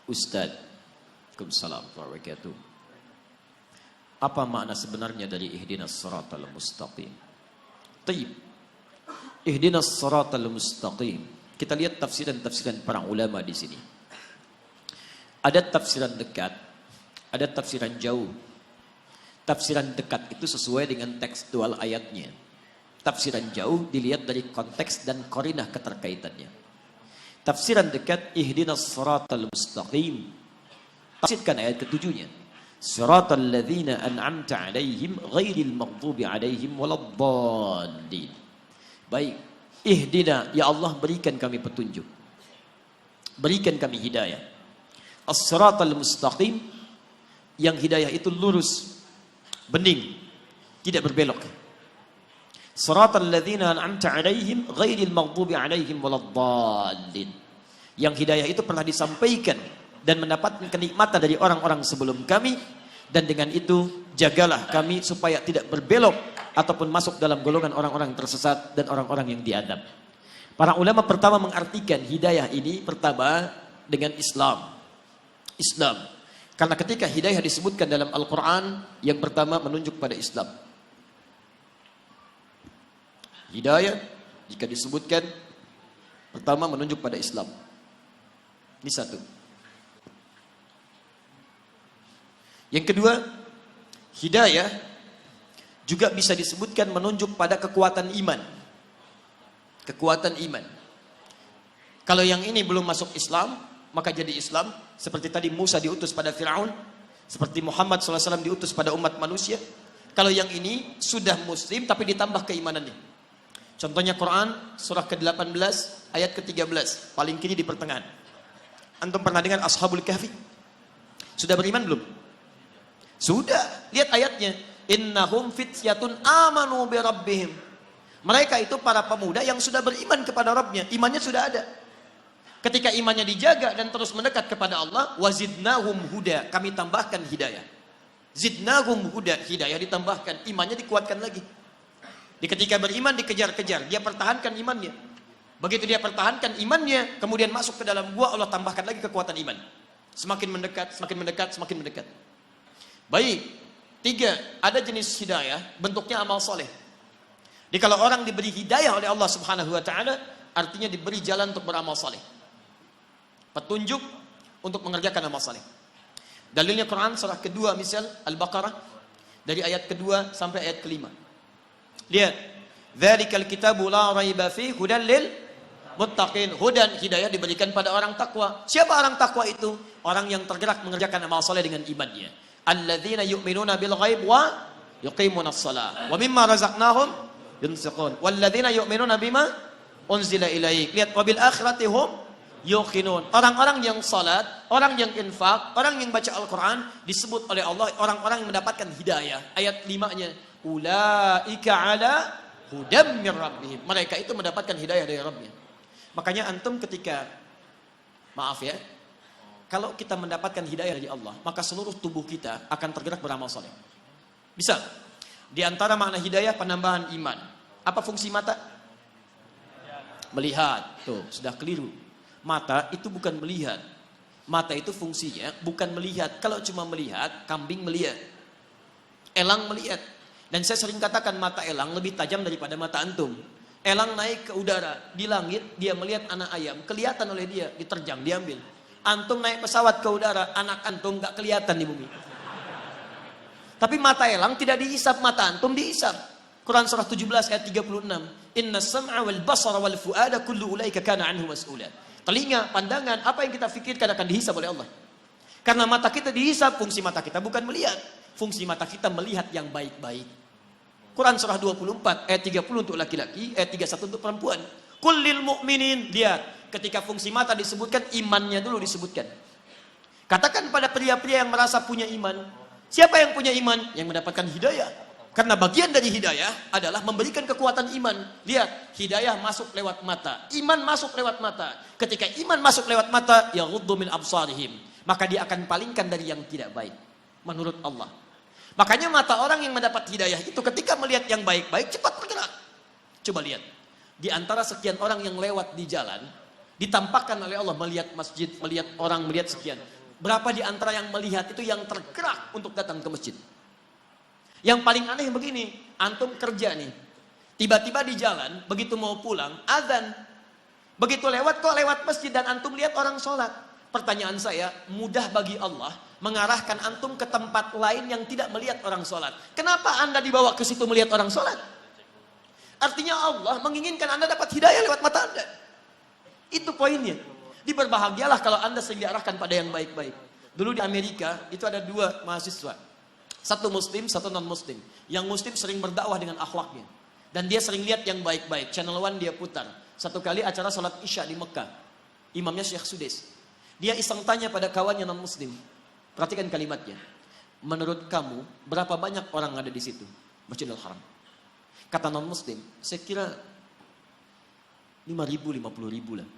Ustaz, Waalaikumsalam warahmatullahi wabarakatuh. Apa makna sebenarnya dari ihdinas siratal mustaqim? Taib. Ihdinas siratal mustaqim. Kita lihat tafsiran-tafsiran para ulama di sini. Ada tafsiran dekat, ada tafsiran jauh. Tafsiran dekat itu sesuai dengan tekstual ayatnya. Tafsiran jauh dilihat dari konteks dan qarinah keterkaitannya. Tafsiran dekat, ihdinas siratal mustaqim. Tafsirkan ayat ketujuhnya. Siratal ladzina an'amta 'alaihim ghairil maghdubi 'alaihim waladdallin. Baik, ihdina, ya Allah berikan kami petunjuk. Berikan kami hidayah. As-siratal mustaqim, yang hidayah itu lurus, bening, tidak berbelok. Siratal ladzina an'amta 'alaihim ghairil maghdubi 'alaihim waladdallin. Yang hidayah itu pernah disampaikan dan mendapatkan kenikmatan dari orang-orang sebelum kami, dan dengan itu jagalah kami supaya tidak berbelok ataupun masuk dalam golongan orang-orang tersesat dan orang-orang yang diadab. Para ulama pertama mengartikan hidayah ini pertama dengan Islam. Islam. Karena ketika hidayah disebutkan dalam Al-Quran, yang pertama menunjuk pada Islam. Hidayah jika disebutkan pertama menunjuk pada Islam. Ini satu. Yang kedua, hidayah juga bisa disebutkan menunjuk pada kekuatan iman. Kekuatan iman. Kalau yang ini belum masuk Islam, maka jadi Islam. Seperti tadi Musa diutus pada Fir'aun, seperti Muhammad SAW diutus pada umat manusia. Kalau yang ini sudah muslim tapi ditambah keimanannya. Contohnya Quran surah ke-18 ayat ke-13, paling kiri di pertengahan. Antum pernah dengar Ashabul Kahfi? Sudah beriman belum? Sudah. Lihat ayatnya. Innahum fityatun amanu bi rabbihim. Mereka itu para pemuda yang sudah beriman kepada Rabbnya. Imannya sudah ada. Ketika imannya dijaga dan terus mendekat kepada Allah, wazidnahum huda, kami tambahkan hidayah. Zidnahum huda, hidayah ditambahkan, imannya dikuatkan lagi. Di ketika beriman dikejar-kejar, dia pertahankan imannya. Begitu dia pertahankan imannya, kemudian masuk ke dalam gua, Allah tambahkan lagi kekuatan iman. Semakin mendekat, semakin mendekat, semakin mendekat. Baik, tiga, ada jenis hidayah, bentuknya amal soleh. Jadi kalau orang diberi hidayah oleh Allah Subhanahu Wa Taala, artinya diberi jalan untuk beramal soleh. Petunjuk untuk mengerjakan amal soleh. Dalilnya Quran surah kedua misal Al-Baqarah dari ayat kedua sampai ayat kelima. Lihat, dzalikal kitabu la raiba fihi hudan lil muttaqin. Hudan, hidayah diberikan pada orang takwa. Siapa orang takwa itu? Orang yang tergerak mengerjakan amal soleh dengan imannya. Alladzina yu'minuna bil ghaib wa yuqimunas shalah wa mimma razaqnahum yunfiqun. Walladzina yu'minuna bima unzila ilaik. Lihat, wabil akhirati hum yuqinun. Orang-orang yang salat, orang yang infak, orang yang baca Al-Quran disebut oleh Allah orang-orang yang mendapatkan hidayah. Ayat 5-nya, ulaika ala hudam min rabbihim. Mereka itu mendapatkan hidayah dari Rabbnya. Makanya antum ketika, maaf ya, kalau kita mendapatkan hidayah dari Allah, maka seluruh tubuh kita akan tergerak beramal soleh. Bisa. Di antara makna hidayah penambahan iman. Apa fungsi mata? Melihat. Tuh, sudah keliru. Mata itu bukan melihat. Mata itu fungsinya bukan melihat. Kalau cuma melihat, kambing melihat. Elang melihat. Dan saya sering katakan mata elang lebih tajam daripada mata antum. Elang naik ke udara, di langit dia melihat anak ayam, kelihatan oleh dia, diterjang, diambil. Antum naik pesawat ke udara, anak antum gak kelihatan di bumi. Tapi mata elang tidak dihisap, mata antum dihisap. Quran surah 17 ayat 36. Inna sam'a wal basara wal fu'ada kullu ulaika kana anhu mas'ula. Telinga, pandangan, apa yang kita fikirkan akan dihisap oleh Allah. Karena mata kita dihisap, fungsi mata kita bukan melihat. Fungsi mata kita melihat yang baik-baik. Quran surah 24 ayat 30 untuk laki-laki, ayat 31 untuk perempuan. Kullil mu'minin, lihat, ketika fungsi mata disebutkan, imannya dulu disebutkan. Katakan pada pria-pria yang merasa punya iman, siapa yang punya iman? Yang mendapatkan hidayah. Karena bagian dari hidayah adalah memberikan kekuatan iman. Lihat, hidayah masuk lewat mata, iman masuk lewat mata. Ketika iman masuk lewat mata, yaghuddu min absarihim, maka dia akan palingkan dari yang tidak baik menurut Allah. Makanya mata orang yang mendapat hidayah itu ketika melihat yang baik-baik cepat bergerak. Coba lihat. Di antara sekian orang yang lewat di jalan, ditampakkan oleh Allah melihat masjid, melihat orang, melihat sekian. Berapa di antara yang melihat itu yang tergerak untuk datang ke masjid? Yang paling aneh begini, antum kerja nih. Tiba-tiba di jalan, begitu mau pulang, azan. Begitu lewat, kok lewat masjid dan antum lihat orang sholat. Pertanyaan saya, mudah bagi Allah mengarahkan antum ke tempat lain yang tidak melihat orang sholat. Kenapa Anda dibawa ke situ melihat orang sholat? Artinya Allah menginginkan Anda dapat hidayah lewat mata Anda. Itu poinnya. Diberbahagialah kalau Anda sering diarahkan pada yang baik-baik. Dulu di Amerika, itu ada 2 mahasiswa. Satu muslim, satu non-muslim. Yang muslim sering berdakwah dengan akhlaknya. Dan dia sering lihat yang baik-baik. Channel One dia putar. Satu kali acara salat Isya di Mekah. Imamnya Syekh Sudes. Dia iseng tanya pada kawannya non-muslim. Perhatikan kalimatnya. Menurut kamu, berapa banyak orang ada di situ? Masjidil Haram. Kata non-muslim, saya kira 5.000, 50.000 lah.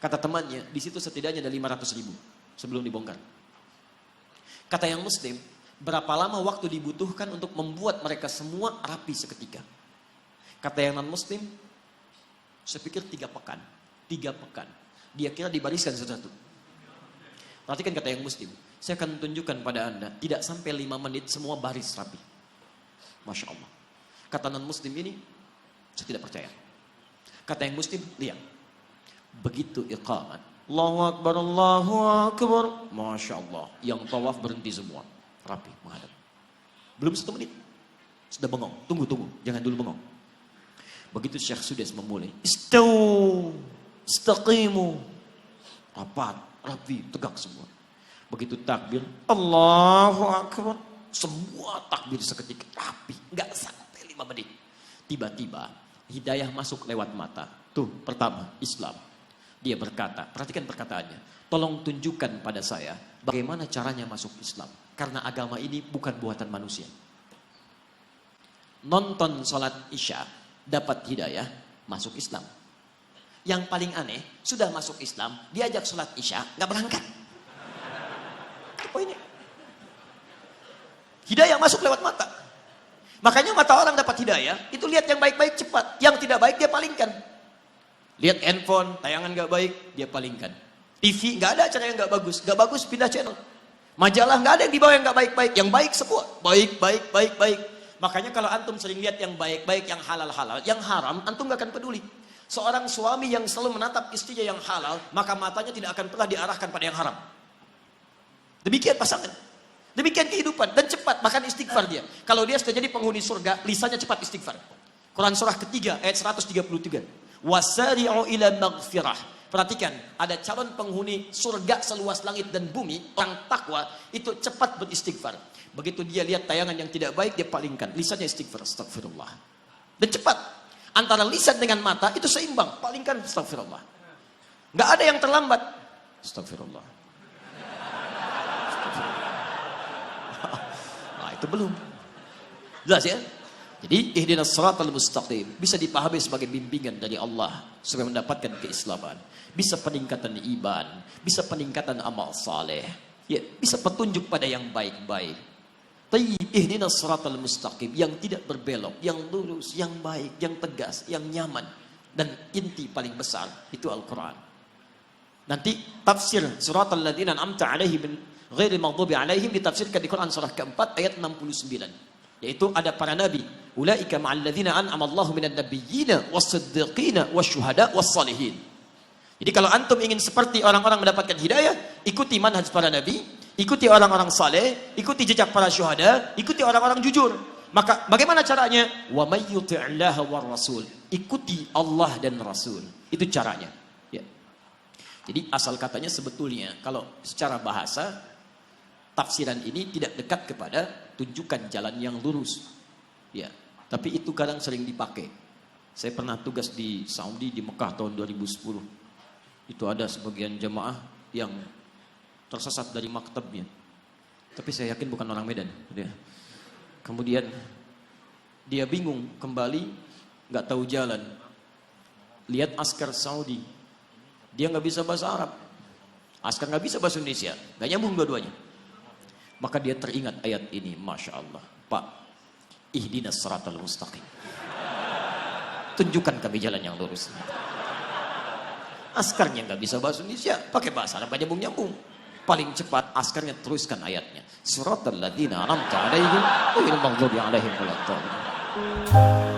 Kata temannya, di situ setidaknya ada 500.000 sebelum dibongkar. Kata yang muslim, berapa lama waktu dibutuhkan untuk membuat mereka semua rapi seketika? Kata yang non-muslim, saya pikir 3 pekan. 3 pekan. Dia kira dibariskan satu-satu. Perhatikan kata yang muslim. Saya akan tunjukkan pada Anda, tidak sampai 5 menit semua baris rapi. Masya Allah. Kata non-muslim ini, saya tidak percaya. Kata yang muslim, lihat. Begitu iqamat. Allahu Akbar, Allahu Akbar. Masya Allah. Yang tawaf berhenti semua. Rapi, menghadap. Belum 1 menit. Sudah bengong. Tunggu. Jangan dulu bengong. Begitu Syekh Sudes memulai. Istaw. Istaqimu. Rapat, rapi, tegak semua. Begitu takbir. Allahu Akbar. Semua takbir seketika. Rapi. Nggak sampai 5 menit. Tiba-tiba hidayah masuk lewat mata. Tuh, pertama, Islam. Dia berkata, perhatikan perkataannya. Tolong tunjukkan pada saya bagaimana caranya masuk Islam. Karena agama ini bukan buatan manusia. Nonton salat Isya, dapat hidayah, masuk Islam. Yang paling aneh, sudah masuk Islam, diajak salat Isya, nggak berangkat. Itu poinnya. Hidayah masuk lewat mata. Makanya mata orang dapat hidayah, itu lihat yang baik-baik cepat. Yang tidak baik dia palingkan. Lihat handphone, tayangan nggak baik, dia palingkan. TV nggak ada acara yang nggak bagus pindah channel. Majalah nggak ada yang dibawa yang nggak baik-baik, yang baik semua, baik. Makanya kalau antum sering lihat yang baik-baik, yang halal-halal, yang haram, antum nggak akan peduli. Seorang suami yang selalu menatap istrinya yang halal, maka matanya tidak akan pernah diarahkan pada yang haram. Demikian pasangan, demikian kehidupan dan cepat bahkan istighfar dia. Kalau dia sudah jadi penghuni surga, lisannya cepat istighfar. Quran surah ketiga ayat 133. Wasari'u ila maghfirah. Perhatikan, ada calon penghuni surga seluas langit dan bumi, orang takwa itu cepat beristighfar. Begitu dia lihat tayangan yang tidak baik, dia palingkan, lisannya istighfar, astagfirullah. Dan cepat, antara lisan dengan mata itu seimbang, palingkan, astagfirullah. Nggak ada yang terlambat, astagfirullah. Nah, itu belum. Jelas ya? Jadi ihdinas siratal mustaqim bisa dipahami sebagai bimbingan dari Allah supaya mendapatkan keislaman, bisa peningkatan iman, bisa peningkatan amal saleh, ya, bisa petunjuk pada yang baik-baik. Tayyib ihdinas siratal mustaqim yang tidak berbelok, yang lurus, yang baik, yang tegas, yang nyaman dan inti paling besar itu Al-Qur'an. Nanti tafsir siratal ladzina an'amta 'alaihim ghairil maghdubi 'alaihim ditafsirkan di Quran surah keempat ayat 69. Yaitu ada para nabi, ulaika ma'al ladzina an'ama Allahu minan nabiyyina was-siddiqina wasyuhada was-shalihin. Jadi kalau antum ingin seperti orang-orang mendapatkan hidayah, ikuti manhaj para nabi, ikuti orang-orang saleh, ikuti jejak para syuhada, ikuti orang-orang jujur. Maka bagaimana caranya? Wa may yuti'illaha war rasul. Ikuti Allah dan Rasul. Itu caranya. Ya. Jadi asal katanya sebetulnya kalau secara bahasa tafsiran ini tidak dekat kepada tunjukkan jalan yang lurus. Ya, tapi itu kadang sering dipakai. Saya pernah tugas di Saudi di Mekah tahun 2010. Itu ada sebagian jemaah yang tersesat dari maktabnya. Tapi saya yakin bukan orang Medan. Kemudian dia bingung kembali, nggak tahu jalan. Lihat askar Saudi, dia nggak bisa bahasa Arab. Askar nggak bisa bahasa Indonesia, nggak nyambung dua-duanya. Maka dia teringat ayat ini, Masya Allah. Pak, ihdinas siratal mustaqim. Tunjukkan kami jalan yang lurus. Askarnya nggak bisa bahasa Indonesia, pakai bahasa Arab nyambung-nyambung. paling cepat, askarnya teruskan ayatnya. Suratal ladzina an'amta 'alaihim ghairil maghdubi 'alaihim waladdallin.